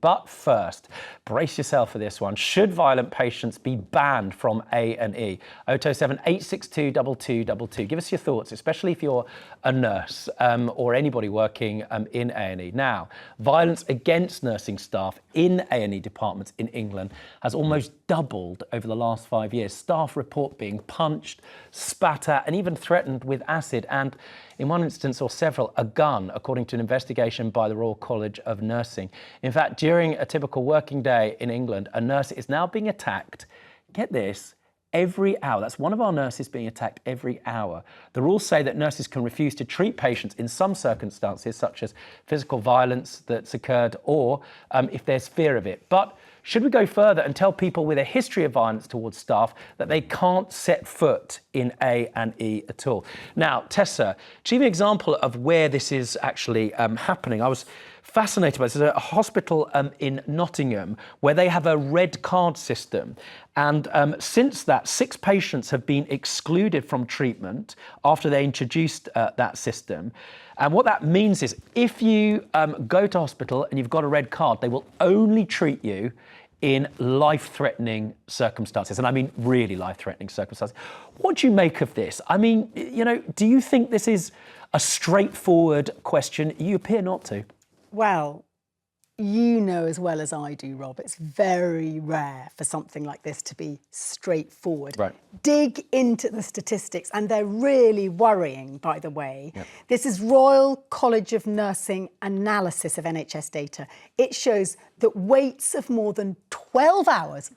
But first, brace yourself for this one. Should violent patients be banned from A&E? 0207 862 2222. Give us your thoughts, especially if you're a nurse or anybody working in A&E. Now, violence against nursing staff in A&E departments in England has almost doubled over the last 5 years. Staff report being punched, spat at, and even threatened with acid, and in one instance or several, a gun, according to an investigation by the Royal College of Nursing. In fact, during a typical working day in England, a nurse is now being attacked, get this, every hour. That's one of our nurses being attacked every hour. The rules say that nurses can refuse to treat patients in some circumstances, such as physical violence that's occurred or if there's fear of it. But should we go further and tell people with a history of violence towards staff that they can't set foot in A&E at all? Now, Tessa, do you have an example of where this is actually happening? I was fascinated by this. There's a hospital in Nottingham where they have a red card system. And since that, 6 patients have been excluded from treatment after they introduced that system. And what that means is if you go to hospital and you've got a red card, they will only treat you in life-threatening circumstances. And I mean really life-threatening circumstances. What do you make of this? I mean, you know, do you think this is a straightforward question? You appear not to. Well, you know as well as I do, Rob, it's very rare for something like this to be straightforward. Right. Dig into the statistics, and they're really worrying, by the way. Yep. This is Royal College of Nursing analysis of NHS data. It shows that waits of more than 12 hours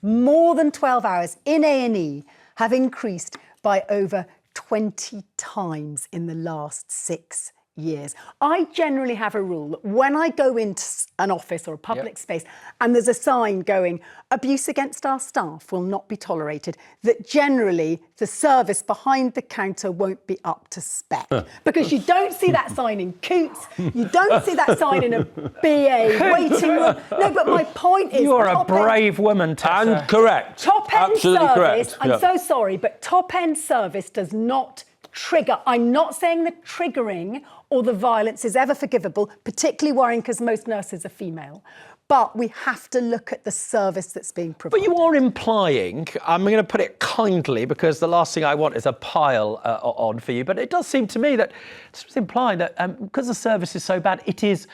in A&E have increased by over 20 times in the last 6 years. I generally have a rule that when I go into an office or a public space and there's a sign going, abuse against our staff will not be tolerated, that generally the service behind the counter won't be up to spec. Because you don't see that sign in Coots, you don't see that sign in a BA waiting room. No, but my point is... You're a brave woman, Tessa. And correct. Top-end Absolutely service, correct. I'm so sorry, but top-end service does not trigger. I'm not saying the triggering or the violence is ever forgivable, particularly worrying because most nurses are female. But we have to look at the service that's being provided. But you are implying, I'm going to put it kindly because the last thing I want is a pile on for you, but it does seem to me that it's implying that because the service is so bad, it is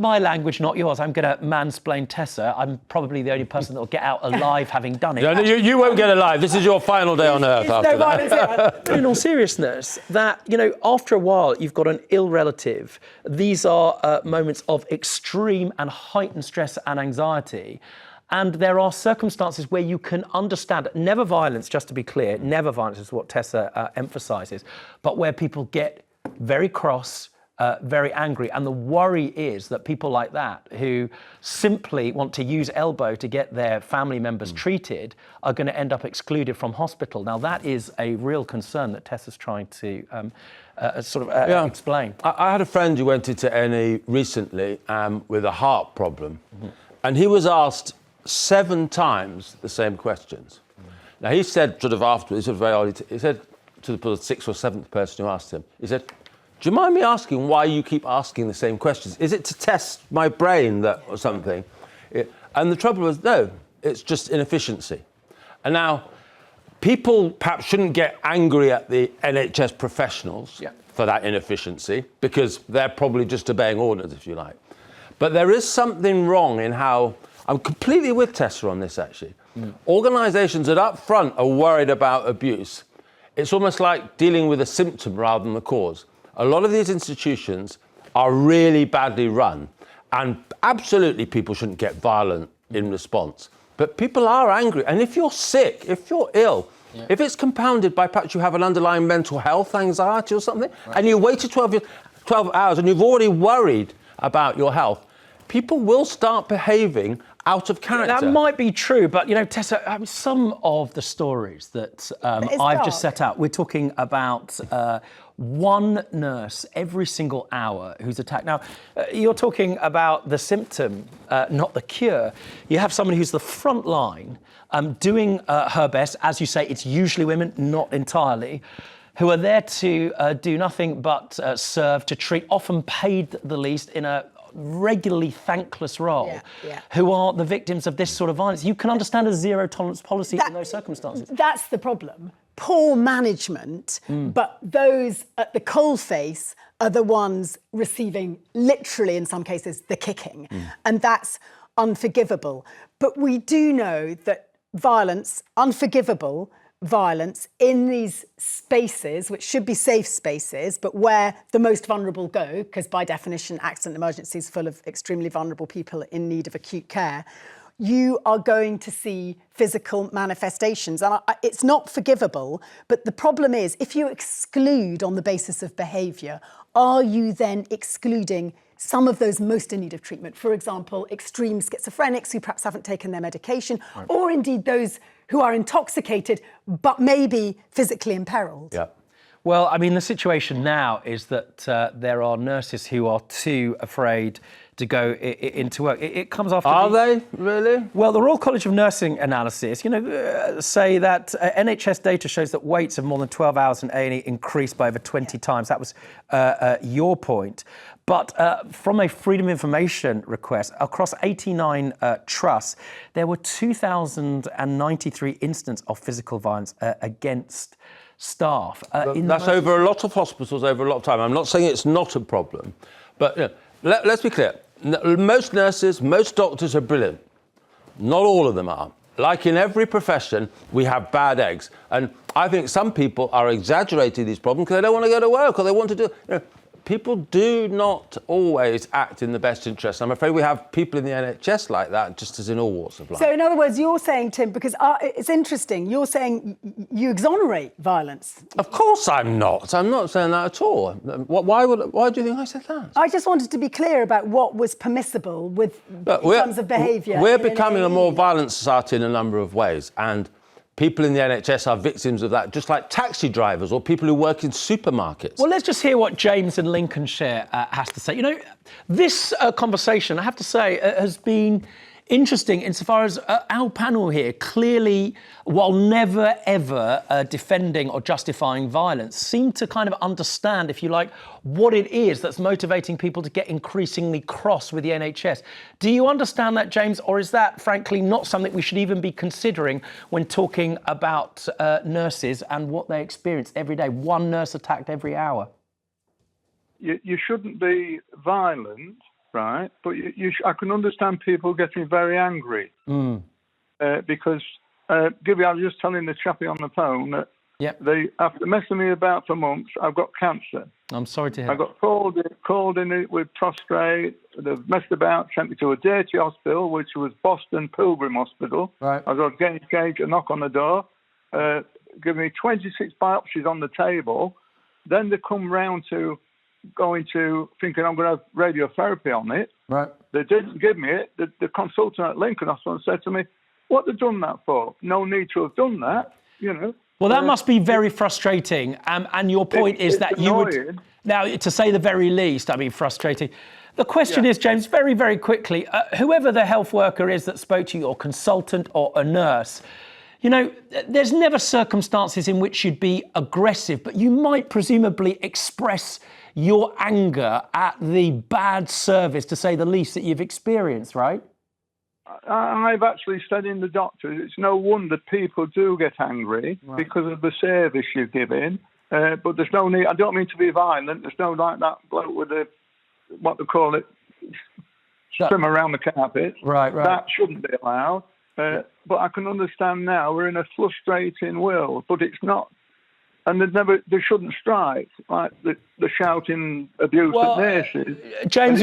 my language, not yours. I'm going to mansplain Tessa. I'm probably the only person that will get out alive having done it. No, you won't get alive. This is your final day on Earth after that. But in all seriousness, that, you know, after a while, you've got an ill relative. These are moments of extreme and heightened stress and anxiety. And there are circumstances where you can understand, never violence, just to be clear, never violence is what Tessa emphasises, but where people get very cross, very angry. And the worry is that people like that who simply want to use elbow to get their family members treated are going to end up excluded from hospital. Now, that is a real concern that Tessa's trying to explain. I had a friend who went into A&E recently with a heart problem, and he was asked 7 times the same questions. Now, he said sort of afterwards, he said to the 6th or 7th person who asked him, he said, do you mind me asking why you keep asking the same questions? Is it to test my brain or something? And the trouble was, no, it's just inefficiency. And now, people perhaps shouldn't get angry at the NHS professionals for that inefficiency, because they're probably just obeying orders, if you like. But there is something wrong in how, I'm completely with Tessa on this, actually. Organisations that up front are worried about abuse, it's almost like dealing with a symptom rather than the cause. A lot of these institutions are really badly run, and absolutely people shouldn't get violent in response. But people are angry, and if you're sick, if you're ill, if it's compounded by perhaps you have an underlying mental health anxiety or something, and you waited 12 hours and you've already worried about your health, people will start behaving out of character. That might be true, but, you know, Tessa, some of the stories that I've just set out, we're talking about one nurse every single hour who's attacked. Now, you're talking about the symptom, not the cure. You have someone who's the front line, doing her best. As you say, it's usually women, not entirely, who are there to do nothing but serve, to treat, often paid the least in a regularly thankless role, Yeah. who are the victims of this sort of violence. You can understand a zero tolerance policy in those circumstances. That's the problem. Poor management, but those at the coalface are the ones receiving, literally in some cases, the kicking. And that's unforgivable. But we do know that violence, unforgivable violence in these spaces, which should be safe spaces, but where the most vulnerable go, because by definition, accident and emergency is full of extremely vulnerable people in need of acute care, you are going to see physical manifestations. And it's not forgivable, but the problem is, if you exclude on the basis of behaviour, are you then excluding some of those most in need of treatment? For example, extreme schizophrenics who perhaps haven't taken their medication, or indeed those who are intoxicated, but maybe physically imperilled. Yeah. Well, I mean, the situation now is that there are nurses who are too afraid to go into work. It comes after. Are they really? Well, the Royal College of Nursing analysis, say that NHS data shows that waits of more than 12 hours in A&E increased by over 20 times. That was your point. But from a Freedom of Information request, across 89 trusts, there were 2,093 incidents of physical violence against staff. That's over a lot of hospitals, over a lot of time. I'm not saying it's not a problem, but let's be clear. Most nurses, most doctors are brilliant. Not all of them are. Like in every profession, we have bad eggs. And I think some people are exaggerating these problems because they don't want to go to work or they want to do... People do not always act in the best interest. I'm afraid we have people in the NHS like that, just as in all walks of life. So in other words, you're saying, Tim, because it's interesting, you're saying you exonerate violence. Of course I'm not. I'm not saying that at all. Why do you think I said that? I just wanted to be clear about what was permissible in terms of behaviour. We're becoming a more violent society in a number of ways. And people in the NHS are victims of that, just like taxi drivers or people who work in supermarkets. Well, let's just hear what James in Lincolnshire has to say. This conversation, I have to say, has been interesting insofar as our panel here clearly, while never ever defending or justifying violence, seem to kind of understand, if you like, what it is that's motivating people to get increasingly cross with the NHS. Do you understand that, James, or is that, frankly, not something we should even be considering when talking about nurses and what they experience every day? One nurse attacked every hour. You shouldn't be violent, right? But I can understand people getting very angry because, I was just telling the chappie on the phone that after messing me about for months, I've got cancer. I'm sorry to hear. I got called in with prostrate. They've messed about, sent me to a dirty hospital, which was Boston Pilgrim Hospital. Right. I got to engage a knock on the door, give me 26 biopsies on the table. Then they come round to thinking I'm going to have radiotherapy on it. Right. They didn't give me it. The consultant at Lincoln Hospital said to me, "What have they done that for? No need to have done that, Well, that must be very frustrating. And your point is that you would... Now, to say the very least, I mean, frustrating. The question is, James, very, very quickly, whoever the health worker is that spoke to you, or consultant or a nurse, there's never circumstances in which you'd be aggressive, but you might presumably express your anger at the bad service, to say the least, that you've experienced, right? I've actually said in the doctors, it's no wonder people do get angry because of the service you're giving. But there's no need. I don't mean to be violent. There's no like that bloke with what they call it, swim around the carpet. Right. That shouldn't be allowed. But I can understand now we're in a frustrating world, but it's not. And they shouldn't strike, like the shouting abuse at nurses. James,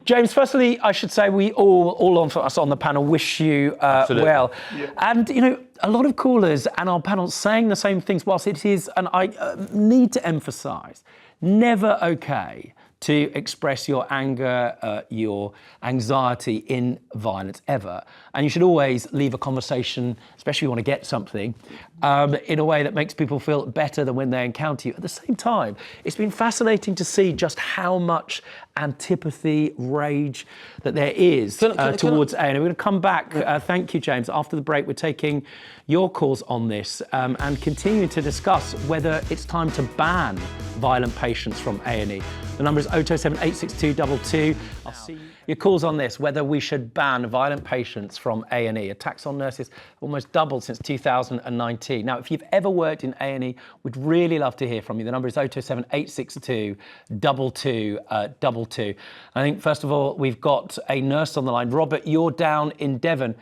James, firstly, I should say we all of us on the panel wish you well. Yeah. And, a lot of callers and our panel saying the same things, whilst it is, and I need to emphasise, never okay to express your anger, your anxiety in violence, ever. And you should always leave a conversation, especially if you want to get something, in a way that makes people feel better than when they encounter you. At the same time, it's been fascinating to see just how much antipathy, rage that there is towards A&E. We're going to come back. Thank you, James. After the break, we're taking your calls on this and continuing to discuss whether it's time to ban violent patients from A&E. The number is 027 862 22. I'll see you. Your calls on this, whether we should ban violent patients from A&E. Attacks on nurses almost doubled since 2019. Now, if you've ever worked in A&E, we'd really love to hear from you. The number is 027 862 2222. I think, first of all, we've got a nurse on the line. Robert, you're down in Devon.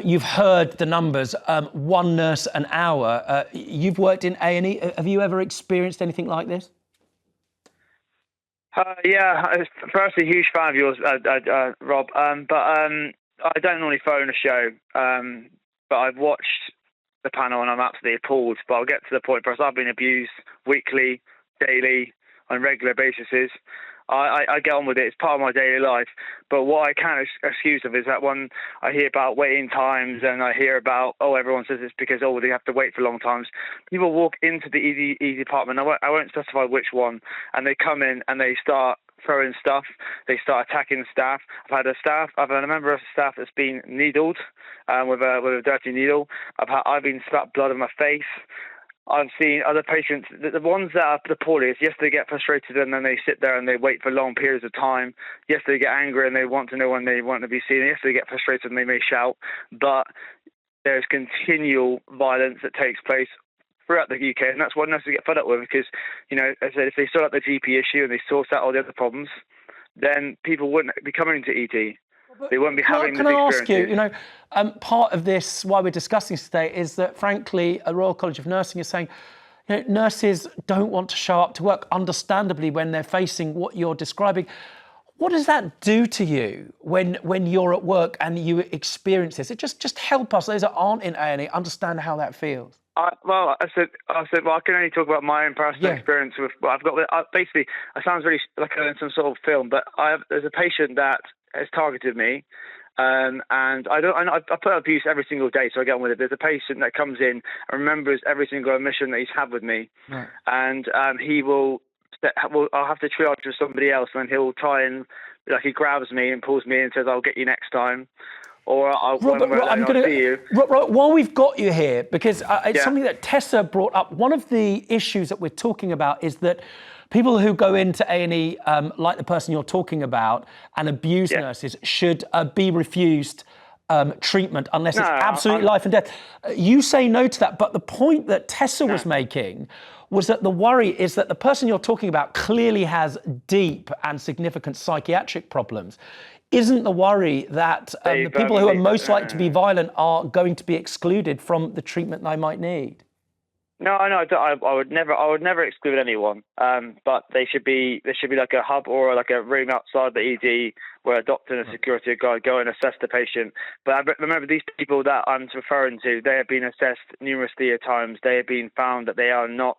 You've heard the numbers, one nurse an hour. You've worked in A&E. Have you ever experienced anything like this? Yeah, firstly, huge fan of yours, Rob. But I don't normally phone a show, but I've watched the panel and I'm absolutely appalled. But I'll get to the point. First, I've been abused weekly, daily, on regular basis. I get on with it. It's part of my daily life. But what I can't excuse of is that when I hear about waiting times and I hear about, everyone says it's because, they have to wait for long times. People walk into the ED department. I won't specify which one. And they come in and they start throwing stuff. They start attacking staff. I've had a member of staff that's been needled with a dirty needle. I've been spat blood on my face. I've seen other patients, the ones that are the poorest, yes, they get frustrated and then they sit there and they wait for long periods of time. Yes, they get angry and they want to know when they want to be seen. Yes, they get frustrated and they may shout. But there's continual violence that takes place throughout the UK, and that's what nurses get fed up with because, as I said, if they sort out the GP issue and they sort out all the other problems, then people wouldn't be coming to ED. They won't be having Can I ask you, part of this, why we're discussing this today, is that, frankly, a Royal College of Nursing is saying, nurses don't want to show up to work, understandably, when they're facing what you're describing. What does that do to you when you're at work and you experience this? It just help us, those that aren't in A&E, understand how that feels. I said, I can only talk about my own personal experience with. I've got basically. It sounds really like in some sort of film, but there's a patient that has targeted me, and I put abuse every single day, so I get on with it. There's a patient that comes in and remembers every single admission that he's had with me, right. And I'll have to triage with somebody else, and he'll try and he grabs me and pulls me in and says, "I'll get you next time." Or I'll see you. While we've got you here, because it's something that Tessa brought up, one of the issues that we're talking about is that people who go into A&E, like the person you're talking about, and abuse nurses should be refused treatment unless it's absolute life and death. You say no to that, but the point that Tessa was making was that the worry is that the person you're talking about clearly has deep and significant psychiatric problems. Isn't the worry that the people who are most likely to be violent are going to be excluded from the treatment they might need? No, I would never exclude anyone. But there should be like a hub or like a room outside the ED where a doctor and a security guard go and assess the patient. But I remember these people that I'm referring to, they have been assessed numerous times. They have been found that they are not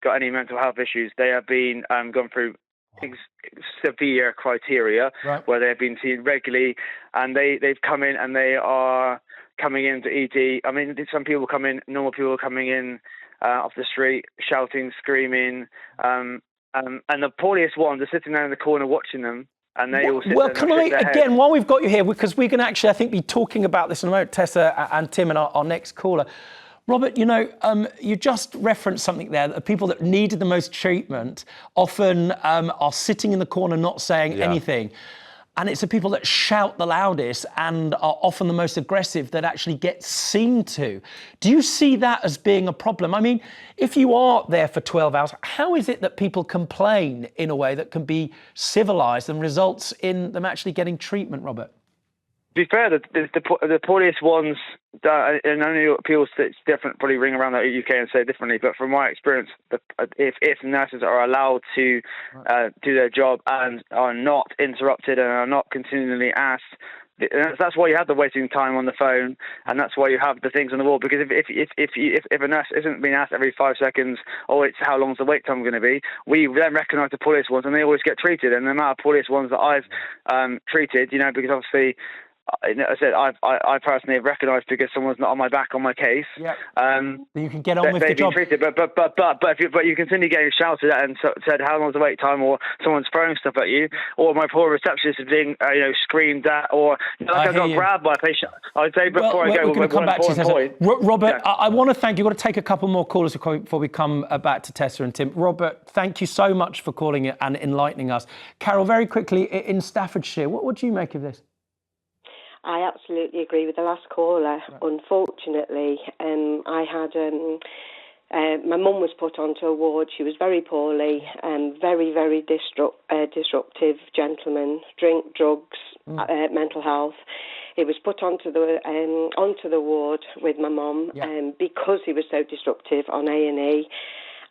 got any mental health issues. They have been gone through severe criteria where they've been seen regularly, and they've come in and they are coming into ED. I mean, some people come in, normal people are coming in off the street, shouting, screaming, and the poorest ones are sitting there in the corner watching them. And they all sit well, can I, again, while we've got you here, because we can actually, I think, be talking about this in a moment, Tessa and Tim and our next caller. Robert, you just referenced something there, that the people that needed the most treatment often are sitting in the corner not saying anything. And it's the people that shout the loudest and are often the most aggressive that actually get seen to. Do you see that as being a problem? I mean, if you are there for 12 hours, how is it that people complain in a way that can be civilised and results in them actually getting treatment, Robert? To be fair, the poorest ones, and only people it's different, probably ring around the UK and say it differently, but from my experience, if nurses are allowed to do their job and are not interrupted and are not continually asked, that's why you have the waiting time on the phone, and that's why you have the things on the wall. Because if a nurse isn't being asked every 5 seconds, it's how long's the wait time going to be, we then recognise the poorest ones, and they always get treated. And the amount of poorest ones that I've treated, because obviously I said I personally have recognised because someone's not on my back on my case. Yeah. You can get on with the they've been job. treated, but you continue getting shouted at and said how long's the wait time, or someone's throwing stuff at you, or my poor receptionist is being screamed at, or like I got grabbed by a patient. I'd say before I go, we're going to come back to you, Tessa. Robert, yeah. I want to thank you. We've got to take a couple more callers before we come back to Tessa and Tim. Robert, thank you so much for calling it and enlightening us. Carol, very quickly, in Staffordshire, what do you make of this? I absolutely agree with the last caller. Right. Unfortunately, I had my mum was put onto a ward. She was very poorly, very, very disruptive gentleman, drink, drugs, mental health. He was put onto the ward with my mum because he was so disruptive on A&E.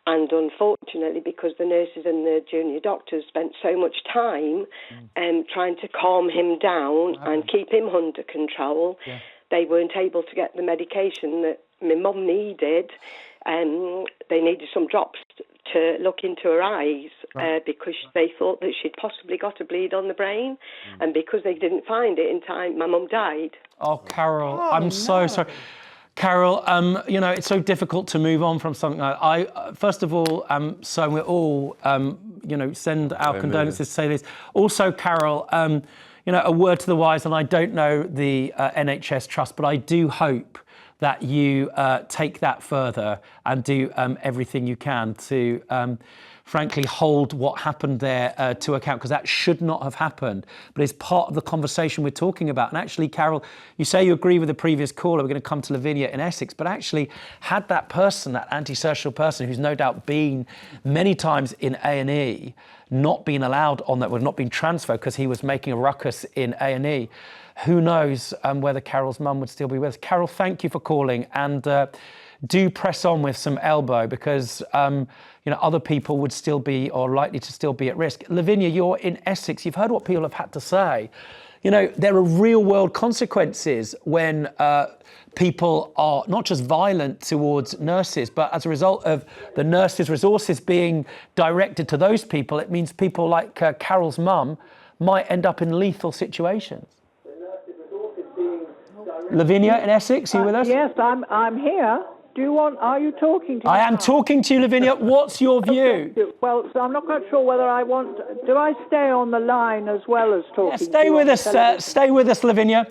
And unfortunately, because the nurses and the junior doctors spent so much time trying to calm him down and keep him under control, they weren't able to get the medication that my mum needed. They needed some drops to look into her eyes because they thought that she'd possibly got a bleed on the brain. And because they didn't find it in time, my mum died. Oh, Carol, I'm so sorry. Carol, it's so difficult to move on from something like that. First of all, so we're all, send our condolences to say this. Also, Carol, a word to the wise, and I don't know the NHS Trust, but I do hope that you take that further and do everything you can to, frankly, hold what happened there to account, because that should not have happened. But it's part of the conversation we're talking about. And actually, Carol, you say you agree with the previous caller. We're going to come to Lavinia in Essex. But actually, had that person, that antisocial person who's no doubt been many times in A&E, not been allowed on that, would not been transferred because he was making a ruckus in A&E, who knows whether Carol's mum would still be with us. Carol, thank you for calling, and do press on with some elbow, because other people would still be, or likely to still be, at risk. Lavinia, you're in Essex. You've heard what people have had to say. There are real world consequences when people are not just violent towards nurses, but as a result of the nurses' resources being directed to those people, it means people like Carol's mum might end up in lethal situations. Lavinia in Essex, are you with us? Yes, I'm here. Are you talking to me? I am talking to you, Lavinia. What's your view? Well, so I'm not quite sure whether do I stay on the line as well as talking? Yeah, stay with us. Stay with us, Lavinia.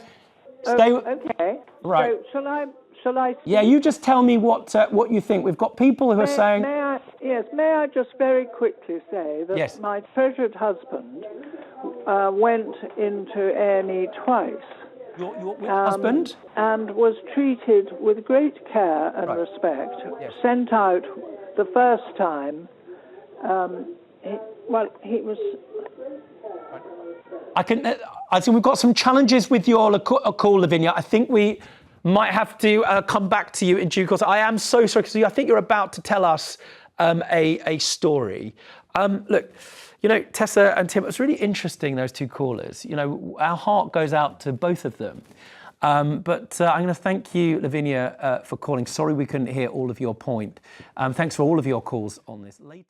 Okay. Right. So shall I? Yeah, you just tell me what you think. We've got people who are saying. May I just very quickly say that my treasured husband went into A&E twice. Your husband? And was treated with great care and respect. Yes. Sent out the first time. He was. I think we've got some challenges with your call, Lavinia. I think we might have to come back to you in due course. I am so sorry, because I think you're about to tell us a story. Look. Tessa and Tim, it was really interesting, those two callers. Our heart goes out to both of them. But I'm going to thank you, Lavinia, for calling. Sorry we couldn't hear all of your point. Thanks for all of your calls on this. Later.